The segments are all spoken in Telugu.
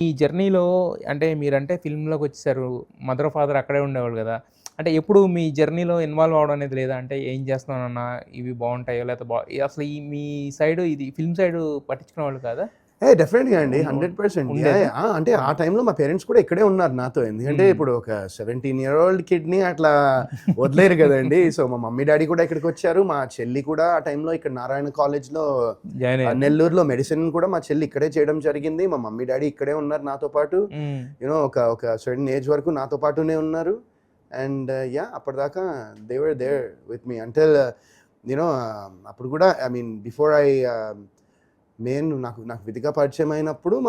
ఈ జర్నీలో అంటే మీరంటే ఫిల్మ్‌లోకొచ్చేసారు. మదర్, ఫాదర్ అక్కడే ఉండేవాళ్ళు గదా! అంటే ఎప్పుడు మీ జర్నీలో ఇన్వాల్వ్ అవ్వడం అనేది లేదా? అంటే ఏం చేస్తున్నావు నాన్న? ఇవి బావుంటాయో లేకపోతే అసలు ఈ మీ సైడు ఇది ఫిల్మ్ సైడు పట్టించుకునేవాళ్ళు కాదా? డెఫినెట్‌గా అండి. ఉన్న 100% ఉండేదా? అంటే ఆ హ్మ్. టైంలో మా పేరెంట్స్ కూడా ఇక్కడే ఉన్నారు నాతో. ఎందుకంటే హ్మ్. ఇప్పుడు ఒక 17 ఇయర్ ఓల్డ్ కిడ్‌ని అట్లా వదిలేయరు గదండీ. సో, మా మమ్మీ, డ్యాడీ కూడా ఇక్కడికొచ్చారు. మా చెల్లి కూడా ఆ టైంలో ఇక్కడ నారాయణ కాలేజ్‌లో జాయిన్ అయ్యారా? నెల్లూరులో మెడిసిన్ కూడా మా చెల్లి ఇక్కడే చేయడం జరిగింది. మా మమ్మీ, డ్యాడీ ఇక్కడే ఉన్నారు నాతో పాటు. హ్మ్. ఒక సర్టెన్ ఏజ్ వరకు నాతో పాటునే ఉన్నారు. అండ్ అప్పటిదాకా they were there with me until అప్పుడు కూడా ఐ మీన్ బిఫోర్ నాకు నాకు విధిగా పరిచయం అయినప్పుడు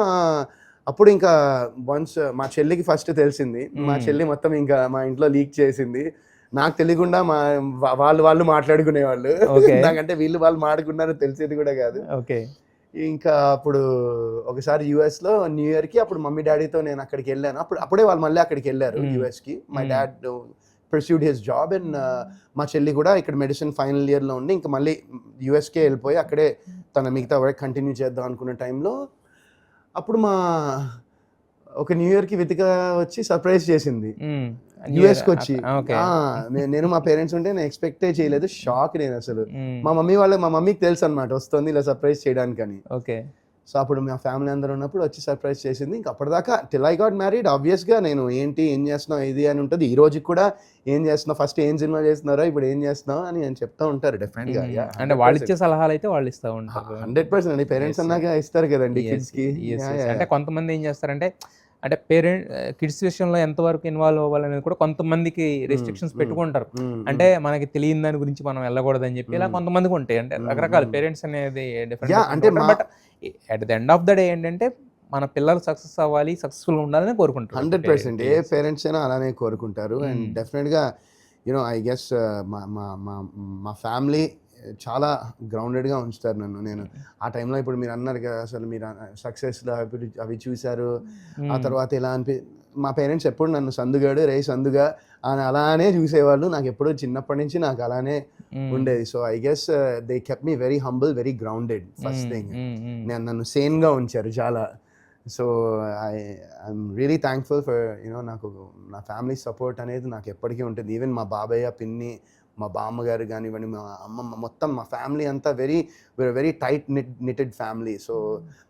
అప్పుడు ఇంకా వన్స్ మా చెల్లికి ఫస్ట్ తెలిసింది. మా హ్మ్. చెల్లి మొత్తం ఇంకా మా ఇంట్లో లీక్ చేసింది. నాకు తెలియకుండా వాళ్ళు మాట్లాడుకునేవాళ్ళు. ఓకే. నాకంటే వాళ్ళు మాట్లాడుకున్నారని తెలిసేది కూడా కాదు. ఓకే. ఇంకా అప్పుడు ఒకసారి యూఎస్‌లో న్యూ ఇయర్‌కి అప్పుడు మమ్మీ, డ్యాడీతో నేను అక్కడికెళ్ళాను. అప్పుడే వాళ్ళు మళ్ళీ అక్కడికెళ్లారు హ్మ్. యూఎస్‌కి. మై హ్మ్. Dad pursued his job and మా చెల్లి కూడా ఇక్కడ మెడిసిన్ ఫైనల్ ఇయర్‌లో ఉండి ఇంకా మళ్ళీ యూఎస్‌కే వెళ్ళిపోయి అక్కడే తన మిగతా వర్క్ కంటిన్యూ చేద్దాం అనుకున్న టైంలో అప్పుడు ఒక న్యూ ఇయర్‌కి వితిక వచ్చి సర్ప్రైజ్ చేసింది. హ్మ్. న్యూ ఇయర్ యూఎస్‌కొచ్చి. ఓకే. ఆ! నేను మా పేరెంట్స్ ఉంటే నేను ఎక్స్‌పెక్టే చేయలేదు. షాక్ నేనసలు. హ్మ్. మా మమ్మీకి తెలుసనమాట వస్తుంది ఇలా సర్ప్రైజ్ చేయడానికని. ఓకే. సో, అప్పుడు మా ఫ్యామిలీ అందరూ ఉన్నప్పుడు వచ్చి సర్ప్రైజ్ చేసింది. ఇంక అప్పటిదాకా టిల్ ఐ గాట్ మ్యారీడ్ ఆబ్వియస్‌గా నేను ఏం చేస్తున్నావు ఇది అని ఉంటది. ఈ రోజుకి కూడా ఏం చేస్తున్నావు? ఫస్ట్ ఏం సినిమా చేస్తున్నారో ఇప్పుడు ఏం చేస్తున్నావు అని చెప్తా ఉంటారు డెఫినెట్‌గా. హ్మ్. అంటే 100%. వాళ్ళిచ్చే సలహాలైతే వాళ్ళిస్తా ఉంటారు. 100% అండి. Parents yes. అన్నాక ఇస్తారు కదండీ యెస్. కిడ్స్‌కి. యెస్. యాహ్! యెస్. యాహ్! అంటే యాహ్! కొంతమంది ఏం చేస్తారంటే అంటే కిడ్స్ విషయంలో ఎంతవరకు ఇన్వాల్వ్ అవ్వాలనేది కూడా కొంతమందికి హ్మ్. రెస్ట్రిక్షన్స్ హ్మ్. పెట్టుకుంటారు. హ్మ్. అంటే హ్మ్. మనకి తెలియని దాని గురించి మనం వెళ్ళకూడదని చెప్పి ఇలా హ్మ్. కొంతమందికుంటాయి. అంటే హ్మ్. రకరకాల హ్మ్. పేరెంట్స్ అనేది డిఫరెంట్ డిఫరెంట్‌గా అంటే ఉంటారు. But at the end of the day ఏంటంటే మన పిల్లలు సక్సెస్ అవ్వాలి, సక్సెస్‌ఫుల్‌గా ఉండాలని కోరుకుంటారు ప్రతి 100% ఏ పేరెంట్స్. పేరెంట్స్ అయినా అలానే కోరుకుంటారు. అండ్ హ్మ్. డెఫినిట్‌గా ఐ గెస్ మా మా మా మా ఫ్యామిలీ చాలా గ్రౌండెడ్‌గా ఉంచుతారు నన్ను. ఆ టైంలో ఇప్పుడు మీరన్నారు కదా! అసలు మీరు సక్సెస్‌లు అవి చూసారు. ఆ హ్మ్. తర్వాత ఎలా మా పేరెంట్స్ ఎప్పుడు నన్ను సందుగాడు, రేయ్ సందుగా అని అలానే చూసేవాళ్ళు. నాకెప్పుడు చిన్నప్పటి నుంచి నాకు అలానే హ్మ్. ఉండేది. So, I guess they kept me very humble, very grounded first హ్మ్. థింగ్. హ్మ్. హ్మ్. నన్ను సేన్‌గా ఉంచారు చాలా. So, I I'm really thankful for నాకు నా ఫ్యామిలీ సపోర్ట్ అనేది నాకు ఎప్పటికీ ఉంటుంది. ఈవెన్ మా బాబయ్య, పిన్ని, మా బామ్మగారు గానివ్వండి, మా అమ్మమ్మ మొత్తం మా ఫ్యామిలీ అంతా we're very tight knitted family. So,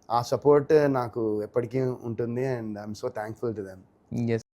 ఆ సపోర్ట్ నాకు ఎప్పటికీ ఉంటుంది. And I'm so thankful to them. Yes.